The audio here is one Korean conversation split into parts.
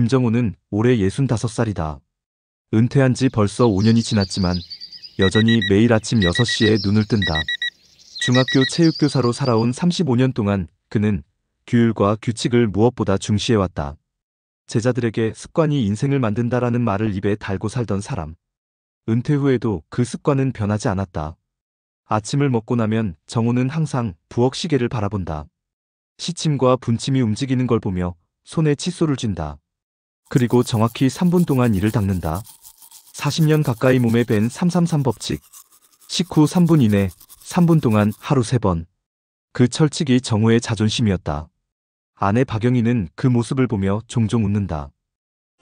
김정호는 올해 65살이다. 은퇴한 지 벌써 5년이 지났지만 여전히 매일 아침 6시에 눈을 뜬다. 중학교 체육교사로 살아온 35년 동안 그는 규율과 규칙을 무엇보다 중시해왔다. 제자들에게 습관이 인생을 만든다라는 말을 입에 달고 살던 사람. 은퇴 후에도 그 습관은 변하지 않았다. 아침을 먹고 나면 정호는 항상 부엌 시계를 바라본다. 시침과 분침이 움직이는 걸 보며 손에 칫솔을 쥔다. 그리고 정확히 3분 동안 이를 닦는다. 40년 가까이 몸에 밴 333 법칙. 식후 3분 이내, 3분 동안 하루 3번. 그 철칙이 정호의 자존심이었다. 아내 박영희는 그 모습을 보며 종종 웃는다.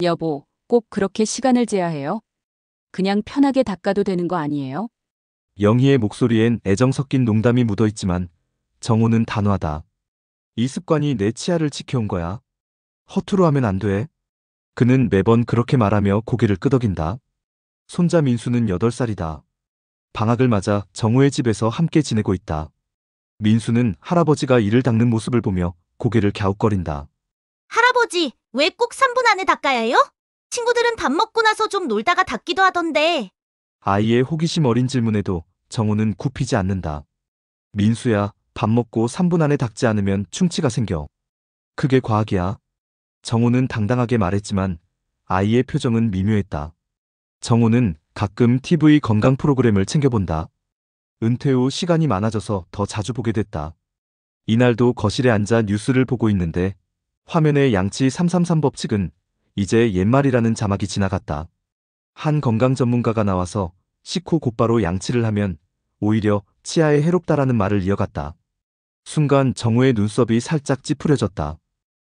여보, 꼭 그렇게 시간을 재야 해요? 그냥 편하게 닦아도 되는 거 아니에요? 영희의 목소리엔 애정 섞인 농담이 묻어있지만 정호는 단호하다. 이 습관이 내 치아를 지켜온 거야. 허투루 하면 안 돼. 그는 매번 그렇게 말하며 고개를 끄덕인다. 손자 민수는 8살이다. 방학을 맞아 정호의 집에서 함께 지내고 있다. 민수는 할아버지가 이를 닦는 모습을 보며 고개를 갸웃거린다. 할아버지, 왜 꼭 3분 안에 닦아야 해요? 친구들은 밥 먹고 나서 좀 놀다가 닦기도 하던데. 아이의 호기심 어린 질문에도 정호는 굽히지 않는다. 민수야, 밥 먹고 3분 안에 닦지 않으면 충치가 생겨. 그게 과학이야. 정호는 당당하게 말했지만 아이의 표정은 미묘했다. 정호는 가끔 TV 건강 프로그램을 챙겨본다. 은퇴 후 시간이 많아져서 더 자주 보게 됐다. 이날도 거실에 앉아 뉴스를 보고 있는데 화면에 양치 333 법칙은 이제 옛말이라는 자막이 지나갔다. 한 건강 전문가가 나와서 식후 곧바로 양치를 하면 오히려 치아에 해롭다라는 말을 이어갔다. 순간 정호의 눈썹이 살짝 찌푸려졌다.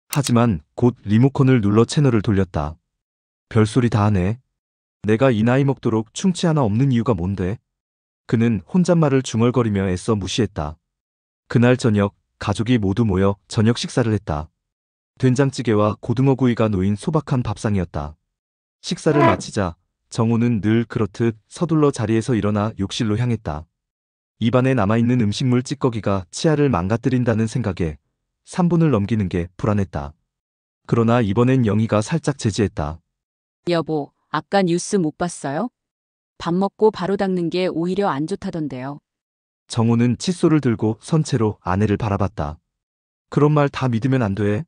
하지만 곧 리모컨을 눌러 채널을 돌렸다. 별소리 다 하네. 내가 이 나이 먹도록 충치 하나 없는 이유가 뭔데? 그는 혼잣말을 중얼거리며 애써 무시했다. 그날 저녁 가족이 모두 모여 저녁 식사를 했다. 된장찌개와 고등어구이가 놓인 소박한 밥상이었다. 식사를 마치자 정호는 늘 그렇듯 서둘러 자리에서 일어나 욕실로 향했다. 입안에 남아있는 음식물 찌꺼기가 치아를 망가뜨린다는 생각에 3분을 넘기는 게 불안했다. 그러나 이번엔 영희가 살짝 제지했다. 여보, 아까 뉴스 못 봤어요? 밥 먹고 바로 닦는 게 오히려 안 좋다던데요. 정호는 칫솔을 들고 선체로 아내를 바라봤다. 그런 말 다 믿으면 안 돼.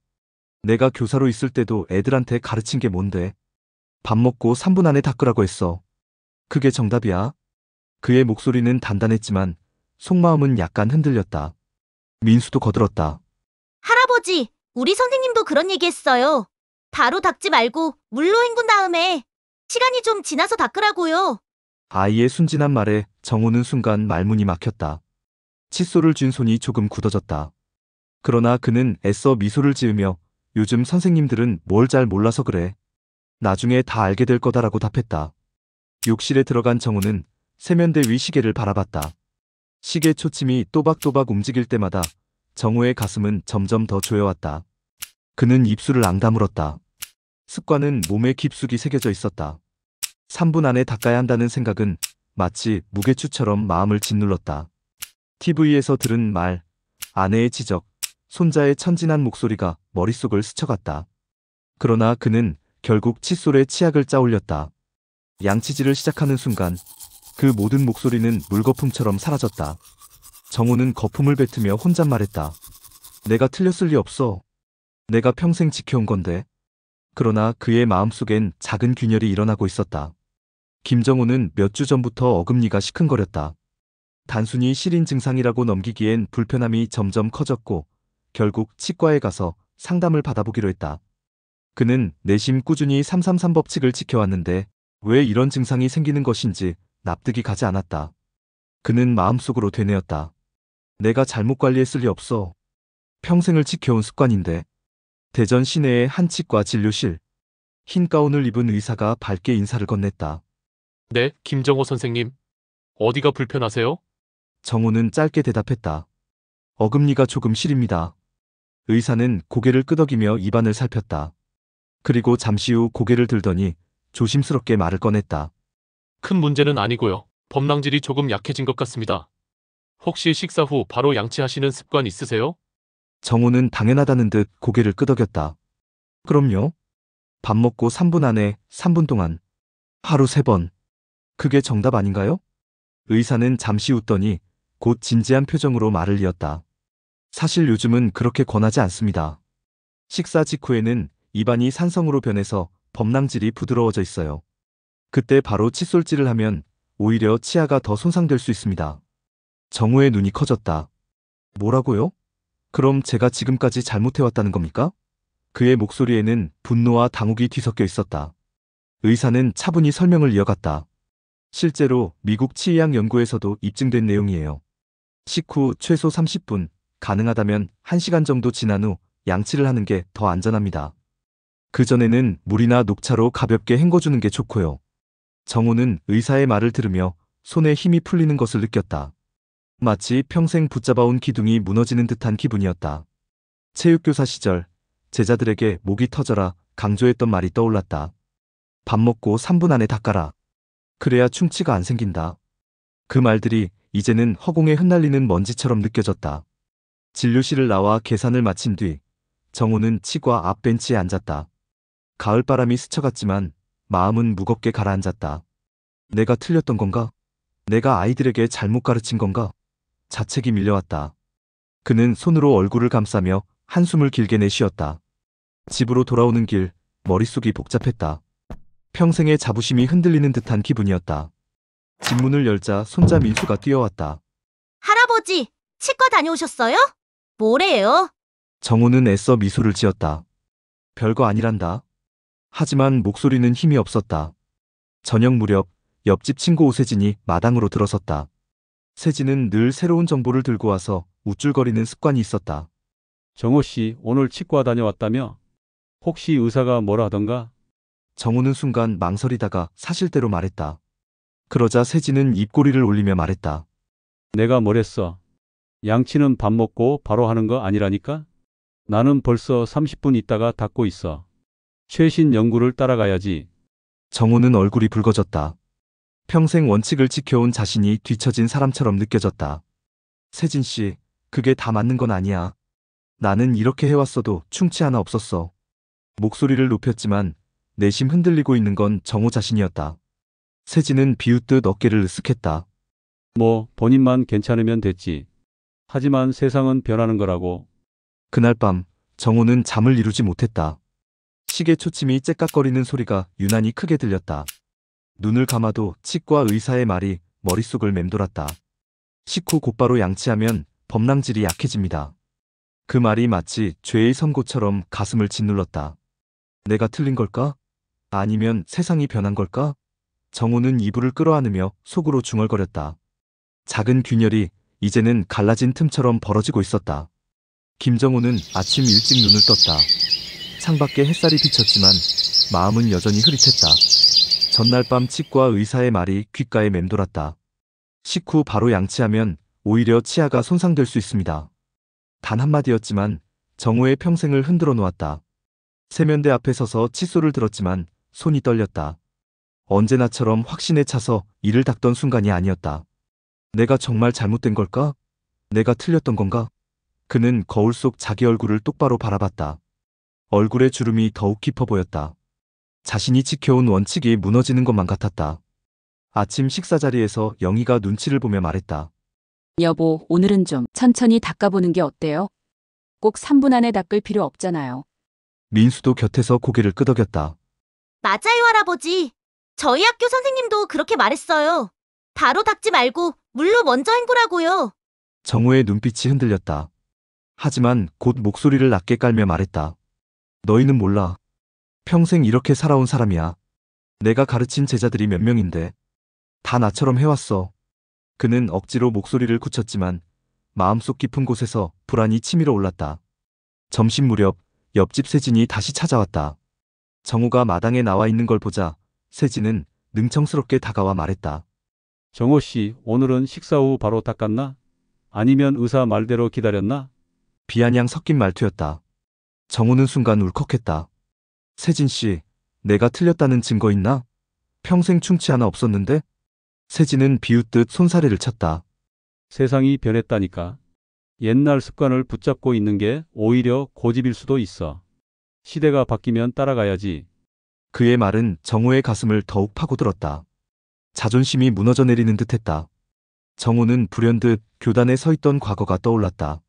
내가 교사로 있을 때도 애들한테 가르친 게 뭔데? 밥 먹고 3분 안에 닦으라고 했어. 그게 정답이야. 그의 목소리는 단단했지만 속마음은 약간 흔들렸다. 민수도 거들었다. 할아버지, 우리 선생님도 그런 얘기 했어요. 바로 닦지 말고 물로 헹군 다음에 시간이 좀 지나서 닦으라고요. 아이의 순진한 말에 정호는 순간 말문이 막혔다. 칫솔을 쥔 손이 조금 굳어졌다. 그러나 그는 애써 미소를 지으며 요즘 선생님들은 뭘 잘 몰라서 그래. 나중에 다 알게 될 거다라고 답했다. 욕실에 들어간 정호는 세면대 위 시계를 바라봤다. 시계 초침이 또박또박 움직일 때마다 정호의 가슴은 점점 더 조여왔다. 그는 입술을 앙다물었다. 습관은 몸에 깊숙이 새겨져 있었다. 3분 안에 닦아야 한다는 생각은 마치 무게추처럼 마음을 짓눌렀다. TV에서 들은 말, 아내의 지적, 손자의 천진한 목소리가 머릿속을 스쳐갔다. 그러나 그는 결국 칫솔에 치약을 짜올렸다. 양치질을 시작하는 순간 그 모든 목소리는 물거품처럼 사라졌다. 정호는 거품을 뱉으며 혼잣말했다. 내가 틀렸을 리 없어. 내가 평생 지켜온 건데. 그러나 그의 마음속엔 작은 균열이 일어나고 있었다. 김정호는 몇 주 전부터 어금니가 시큰거렸다. 단순히 시린 증상이라고 넘기기엔 불편함이 점점 커졌고 결국 치과에 가서 상담을 받아보기로 했다. 그는 내심 꾸준히 333 법칙을 지켜왔는데 왜 이런 증상이 생기는 것인지 납득이 가지 않았다. 그는 마음속으로 되뇌었다. 내가 잘못 관리했을 리 없어. 평생을 지켜온 습관인데. 대전 시내의 한 치과 진료실. 흰 가운을 입은 의사가 밝게 인사를 건넸다. 네, 김정호 선생님. 어디가 불편하세요? 정호는 짧게 대답했다. 어금니가 조금 시립니다. 의사는 고개를 끄덕이며 입안을 살폈다. 그리고 잠시 후 고개를 들더니 조심스럽게 말을 꺼냈다. 큰 문제는 아니고요. 범랑질이 조금 약해진 것 같습니다. 혹시 식사 후 바로 양치하시는 습관 있으세요? 정호는 당연하다는 듯 고개를 끄덕였다. 그럼요. 밥 먹고 3분 안에 3분 동안. 하루 3번. 그게 정답 아닌가요? 의사는 잠시 웃더니 곧 진지한 표정으로 말을 이었다. 사실 요즘은 그렇게 권하지 않습니다. 식사 직후에는 입안이 산성으로 변해서 범랑질이 부드러워져 있어요. 그때 바로 칫솔질을 하면 오히려 치아가 더 손상될 수 있습니다. 정우의 눈이 커졌다. 뭐라고요? 그럼 제가 지금까지 잘못해왔다는 겁니까? 그의 목소리에는 분노와 당혹이 뒤섞여 있었다. 의사는 차분히 설명을 이어갔다. 실제로 미국 치의학 연구에서도 입증된 내용이에요. 식후 최소 30분, 가능하다면 1시간 정도 지난 후 양치를 하는 게 더 안전합니다. 그전에는 물이나 녹차로 가볍게 헹궈주는 게 좋고요. 정우는 의사의 말을 들으며 손에 힘이 풀리는 것을 느꼈다. 마치 평생 붙잡아온 기둥이 무너지는 듯한 기분이었다. 체육교사 시절 제자들에게 목이 터져라 강조했던 말이 떠올랐다. 밥 먹고 3분 안에 닦아라. 그래야 충치가 안 생긴다. 그 말들이 이제는 허공에 흩날리는 먼지처럼 느껴졌다. 진료실을 나와 계산을 마친 뒤 정우는 치과 앞 벤치에 앉았다. 가을바람이 스쳐갔지만 마음은 무겁게 가라앉았다. 내가 틀렸던 건가? 내가 아이들에게 잘못 가르친 건가? 자책이 밀려왔다. 그는 손으로 얼굴을 감싸며 한숨을 길게 내쉬었다. 집으로 돌아오는 길, 머릿속이 복잡했다. 평생의 자부심이 흔들리는 듯한 기분이었다. 집 문을 열자 손자 민수가 뛰어왔다. 할아버지, 치과 다녀오셨어요? 뭐래요? 정우는 애써 미소를 지었다. 별거 아니란다. 하지만 목소리는 힘이 없었다. 저녁 무렵 옆집 친구 오세진이 마당으로 들어섰다. 세진은 늘 새로운 정보를 들고 와서 우쭐거리는 습관이 있었다. 정호 씨, 오늘 치과 다녀왔다며? 혹시 의사가 뭐라 하던가? 정우는 순간 망설이다가 사실대로 말했다. 그러자 세진은 입꼬리를 올리며 말했다. 내가 뭐랬어? 양치는 밥 먹고 바로 하는 거 아니라니까? 나는 벌써 30분 있다가 닦고 있어. 최신 연구를 따라가야지. 정우는 얼굴이 붉어졌다. 평생 원칙을 지켜온 자신이 뒤처진 사람처럼 느껴졌다. 세진 씨, 그게 다 맞는 건 아니야. 나는 이렇게 해왔어도 충치 하나 없었어. 목소리를 높였지만 내심 흔들리고 있는 건 정우 자신이었다. 세진은 비웃듯 어깨를 으쓱했다. 뭐 본인만 괜찮으면 됐지. 하지만 세상은 변하는 거라고. 그날 밤 정우는 잠을 이루지 못했다. 시계 초침이 째깍거리는 소리가 유난히 크게 들렸다. 눈을 감아도 치과 의사의 말이 머릿속을 맴돌았다. 식후 곧바로 양치하면 범랑질이 약해집니다. 그 말이 마치 죄의 선고처럼 가슴을 짓눌렀다. 내가 틀린 걸까? 아니면 세상이 변한 걸까? 정우는 이불을 끌어안으며 속으로 중얼거렸다. 작은 균열이 이제는 갈라진 틈처럼 벌어지고 있었다. 김정우는 아침 일찍 눈을 떴다. 창밖에 햇살이 비쳤지만 마음은 여전히 흐릿했다. 전날 밤 치과 의사의 말이 귓가에 맴돌았다. 식후 바로 양치하면 오히려 치아가 손상될 수 있습니다. 단 한마디였지만 정우의 평생을 흔들어 놓았다. 세면대 앞에 서서 칫솔을 들었지만 손이 떨렸다. 언제나처럼 확신에 차서 이를 닦던 순간이 아니었다. 내가 정말 잘못된 걸까? 내가 틀렸던 건가? 그는 거울 속 자기 얼굴을 똑바로 바라봤다. 얼굴의 주름이 더욱 깊어 보였다. 자신이 지켜온 원칙이 무너지는 것만 같았다. 아침 식사 자리에서 영희가 눈치를 보며 말했다. 여보, 오늘은 좀 천천히 닦아보는 게 어때요? 꼭 3분 안에 닦을 필요 없잖아요. 민수도 곁에서 고개를 끄덕였다. 맞아요, 할아버지. 저희 학교 선생님도 그렇게 말했어요. 바로 닦지 말고 물로 먼저 헹구라고요. 정우의 눈빛이 흔들렸다. 하지만 곧 목소리를 낮게 깔며 말했다. 너희는 몰라. 평생 이렇게 살아온 사람이야. 내가 가르친 제자들이 몇 명인데. 다 나처럼 해왔어. 그는 억지로 목소리를 굳혔지만 마음속 깊은 곳에서 불안이 치밀어 올랐다. 점심 무렵 옆집 세진이 다시 찾아왔다. 정우가 마당에 나와 있는 걸 보자 세진은 능청스럽게 다가와 말했다. 정호 씨, 오늘은 식사 후 바로 닦았나? 아니면 의사 말대로 기다렸나? 비아냥 섞인 말투였다. 정우는 순간 울컥했다. 세진 씨, 내가 틀렸다는 증거 있나? 평생 충치 하나 없었는데? 세진은 비웃듯 손사래를 쳤다. 세상이 변했다니까. 옛날 습관을 붙잡고 있는 게 오히려 고집일 수도 있어. 시대가 바뀌면 따라가야지. 그의 말은 정호의 가슴을 더욱 파고들었다. 자존심이 무너져 내리는 듯했다. 정호는 불현듯 교단에 서 있던 과거가 떠올랐다.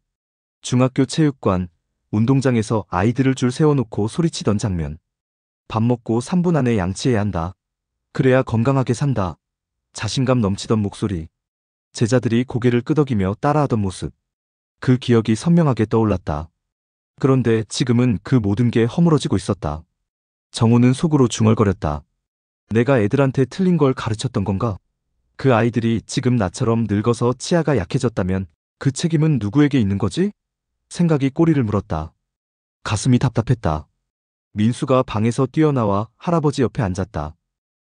중학교 체육관, 운동장에서 아이들을 줄 세워놓고 소리치던 장면. 밥 먹고 3분 안에 양치해야 한다. 그래야 건강하게 산다. 자신감 넘치던 목소리. 제자들이 고개를 끄덕이며 따라하던 모습. 그 기억이 선명하게 떠올랐다. 그런데 지금은 그 모든 게 허물어지고 있었다. 정호는 속으로 중얼거렸다. 내가 애들한테 틀린 걸 가르쳤던 건가? 그 아이들이 지금 나처럼 늙어서 치아가 약해졌다면 그 책임은 누구에게 있는 거지? 생각이 꼬리를 물었다. 가슴이 답답했다. 민수가 방에서 뛰어나와 할아버지 옆에 앉았다.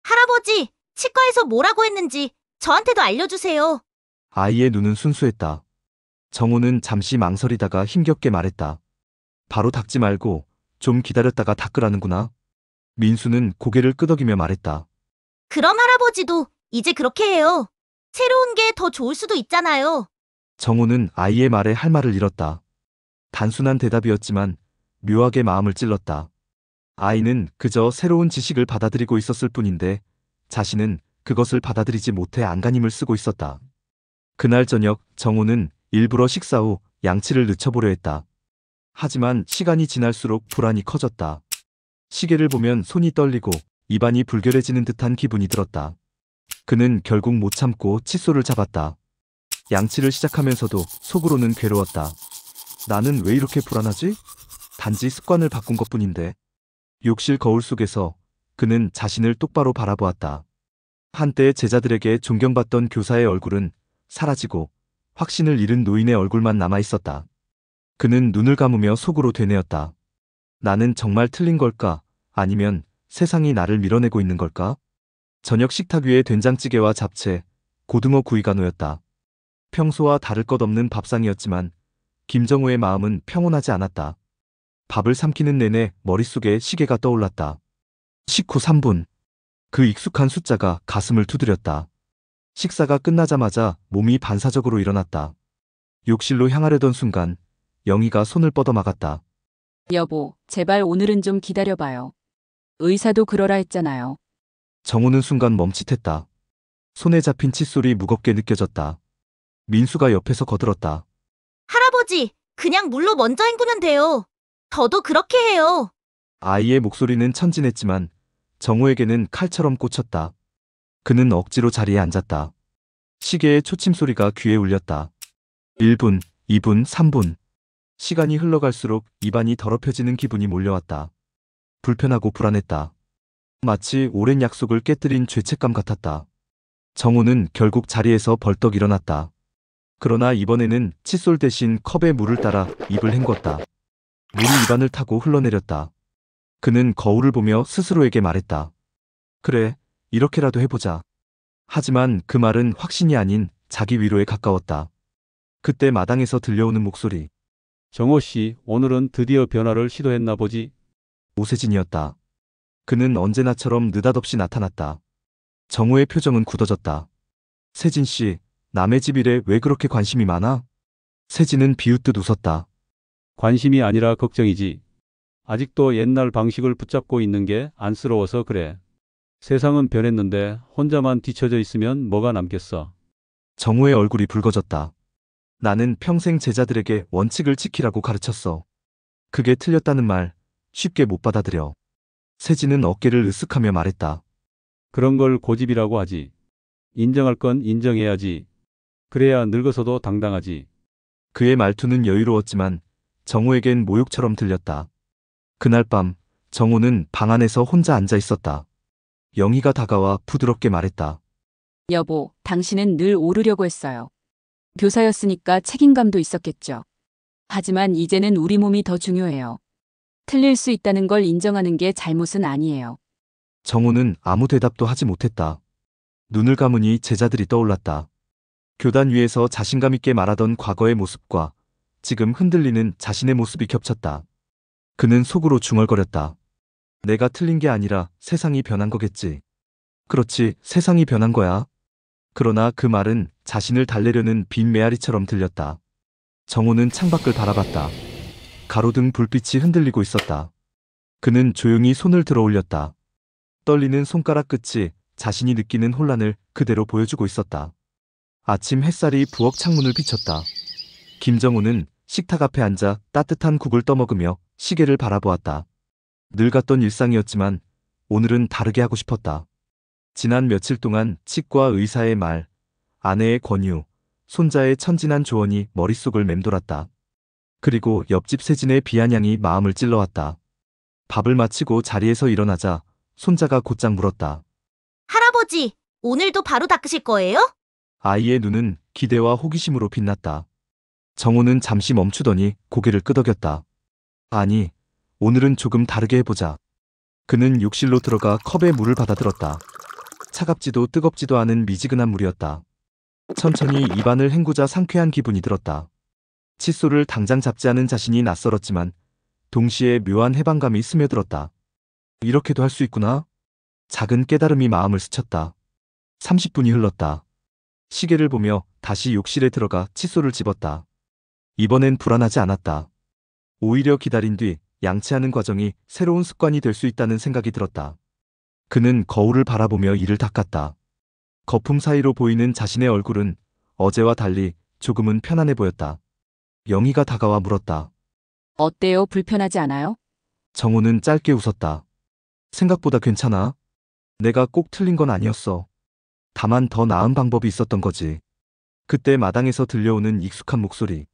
할아버지, 치과에서 뭐라고 했는지 저한테도 알려주세요. 아이의 눈은 순수했다. 정호는 잠시 망설이다가 힘겹게 말했다. 바로 닦지 말고 좀 기다렸다가 닦으라는구나. 민수는 고개를 끄덕이며 말했다. 그럼 할아버지도 이제 그렇게 해요. 새로운 게 더 좋을 수도 있잖아요. 정호는 아이의 말에 할 말을 잃었다. 단순한 대답이었지만 묘하게 마음을 찔렀다. 아이는 그저 새로운 지식을 받아들이고 있었을 뿐인데 자신은 그것을 받아들이지 못해 안간힘을 쓰고 있었다. 그날 저녁 정호는 일부러 식사 후 양치를 늦춰보려 했다. 하지만 시간이 지날수록 불안이 커졌다. 시계를 보면 손이 떨리고 입안이 불결해지는 듯한 기분이 들었다. 그는 결국 못 참고 칫솔을 잡았다. 양치를 시작하면서도 속으로는 괴로웠다. 나는 왜 이렇게 불안하지? 단지 습관을 바꾼 것뿐인데. 욕실 거울 속에서 그는 자신을 똑바로 바라보았다. 한때 제자들에게 존경받던 교사의 얼굴은 사라지고 확신을 잃은 노인의 얼굴만 남아 있었다. 그는 눈을 감으며 속으로 되뇌었다. 나는 정말 틀린 걸까? 아니면 세상이 나를 밀어내고 있는 걸까? 저녁 식탁 위에 된장찌개와 잡채, 고등어 구이가 놓였다. 평소와 다를 것 없는 밥상이었지만 김정호의 마음은 평온하지 않았다. 밥을 삼키는 내내 머릿속에 시계가 떠올랐다. 식후 3분. 그 익숙한 숫자가 가슴을 두드렸다. 식사가 끝나자마자 몸이 반사적으로 일어났다. 욕실로 향하려던 순간 영희가 손을 뻗어막았다. 여보, 제발 오늘은 좀 기다려봐요. 의사도 그러라 했잖아요. 정호는 순간 멈칫했다. 손에 잡힌 칫솔이 무겁게 느껴졌다. 민수가 옆에서 거들었다. 할아버지, 그냥 물로 먼저 헹구면 돼요. 저도 그렇게 해요. 아이의 목소리는 천진했지만 정호에게는 칼처럼 꽂혔다. 그는 억지로 자리에 앉았다. 시계의 초침 소리가 귀에 울렸다. 1분, 2분, 3분. 시간이 흘러갈수록 입안이 더럽혀지는 기분이 몰려왔다. 불편하고 불안했다. 마치 오랜 약속을 깨뜨린 죄책감 같았다. 정호는 결국 자리에서 벌떡 일어났다. 그러나 이번에는 칫솔 대신 컵에 물을 따라 입을 헹궜다. 물이 입안을 타고 흘러내렸다. 그는 거울을 보며 스스로에게 말했다. 그래, 이렇게라도 해보자. 하지만 그 말은 확신이 아닌 자기 위로에 가까웠다. 그때 마당에서 들려오는 목소리. 정호 씨, 오늘은 드디어 변화를 시도했나 보지? 오세진이었다. 그는 언제나처럼 느닷없이 나타났다. 정호의 표정은 굳어졌다. 세진 씨, 남의 집 일에 왜 그렇게 관심이 많아? 세진은 비웃듯 웃었다. 관심이 아니라 걱정이지. 아직도 옛날 방식을 붙잡고 있는 게 안쓰러워서 그래. 세상은 변했는데 혼자만 뒤처져 있으면 뭐가 남겠어. 정호의 얼굴이 붉어졌다. 나는 평생 제자들에게 원칙을 지키라고 가르쳤어. 그게 틀렸다는 말 쉽게 못 받아들여. 세진은 어깨를 으쓱하며 말했다. 그런 걸 고집이라고 하지. 인정할 건 인정해야지. 그래야 늙어서도 당당하지. 그의 말투는 여유로웠지만 정호에겐 모욕처럼 들렸다. 그날 밤 정호는 방 안에서 혼자 앉아 있었다. 영희가 다가와 부드럽게 말했다. 여보, 당신은 늘 오르려고 했어요. 교사였으니까 책임감도 있었겠죠. 하지만 이제는 우리 몸이 더 중요해요. 틀릴 수 있다는 걸 인정하는 게 잘못은 아니에요. 정호는 아무 대답도 하지 못했다. 눈을 감으니 제자들이 떠올랐다. 교단 위에서 자신감 있게 말하던 과거의 모습과 지금 흔들리는 자신의 모습이 겹쳤다. 그는 속으로 중얼거렸다. 내가 틀린 게 아니라 세상이 변한 거겠지. 그렇지, 세상이 변한 거야. 그러나 그 말은 자신을 달래려는 빈 메아리처럼 들렸다. 정호는 창밖을 바라봤다. 가로등 불빛이 흔들리고 있었다. 그는 조용히 손을 들어 올렸다. 떨리는 손가락 끝이 자신이 느끼는 혼란을 그대로 보여주고 있었다. 아침 햇살이 부엌 창문을 비쳤다. 김정우는 식탁 앞에 앉아 따뜻한 국을 떠먹으며 시계를 바라보았다. 늘 갔던 일상이었지만 오늘은 다르게 하고 싶었다. 지난 며칠 동안 치과 의사의 말, 아내의 권유, 손자의 천진한 조언이 머릿속을 맴돌았다. 그리고 옆집 세진의 비아냥이 마음을 찔러왔다. 밥을 마치고 자리에서 일어나자 손자가 곧장 물었다. 할아버지, 오늘도 바로 닦으실 거예요? 아이의 눈은 기대와 호기심으로 빛났다. 정호는 잠시 멈추더니 고개를 끄덕였다. 아니, 오늘은 조금 다르게 해보자. 그는 욕실로 들어가 컵에 물을 받아들었다. 차갑지도 뜨겁지도 않은 미지근한 물이었다. 천천히 입안을 헹구자 상쾌한 기분이 들었다. 칫솔을 당장 잡지 않은 자신이 낯설었지만 동시에 묘한 해방감이 스며들었다. 이렇게도 할 수 있구나. 작은 깨달음이 마음을 스쳤다. 30분이 흘렀다. 시계를 보며 다시 욕실에 들어가 칫솔을 집었다. 이번엔 불안하지 않았다. 오히려 기다린 뒤 양치하는 과정이 새로운 습관이 될 수 있다는 생각이 들었다. 그는 거울을 바라보며 이를 닦았다. 거품 사이로 보이는 자신의 얼굴은 어제와 달리 조금은 편안해 보였다. 영희가 다가와 물었다. 어때요? 불편하지 않아요? 정호는 짧게 웃었다. 생각보다 괜찮아. 내가 꼭 틀린 건 아니었어. 다만 더 나은 방법이 있었던 거지. 그때 마당에서 들려오는 익숙한 목소리.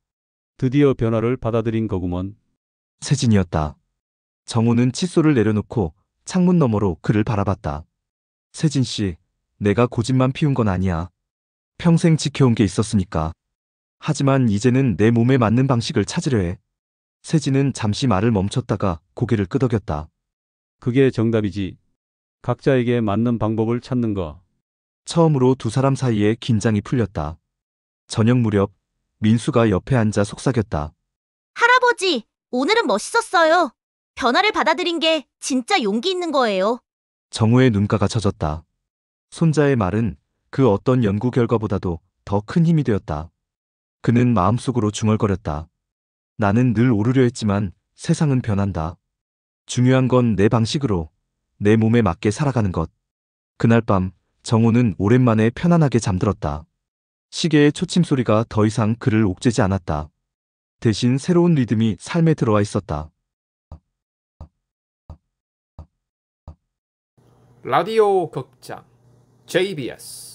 드디어 변화를 받아들인 거구먼. 세진이었다. 정호는 칫솔을 내려놓고 창문 너머로 그를 바라봤다. 세진 씨, 내가 고집만 피운 건 아니야. 평생 지켜온 게 있었으니까. 하지만 이제는 내 몸에 맞는 방식을 찾으려 해. 세진은 잠시 말을 멈췄다가 고개를 끄덕였다. 그게 정답이지. 각자에게 맞는 방법을 찾는 거. 처음으로 두 사람 사이에 긴장이 풀렸다. 저녁 무렵 민수가 옆에 앉아 속삭였다. 할아버지, 오늘은 멋있었어요. 변화를 받아들인 게 진짜 용기 있는 거예요. 정우의 눈가가 젖었다. 손자의 말은 그 어떤 연구 결과보다도 더 큰 힘이 되었다. 그는 마음속으로 중얼거렸다. 나는 늘 오르려 했지만 세상은 변한다. 중요한 건 내 방식으로, 내 몸에 맞게 살아가는 것. 그날 밤 정호는 오랜만에 편안하게 잠들었다. 시계의 초침 소리가 더 이상 그를 옥죄지 않았다. 대신 새로운 리듬이 삶에 들어와 있었다. 라디오 극장 JBS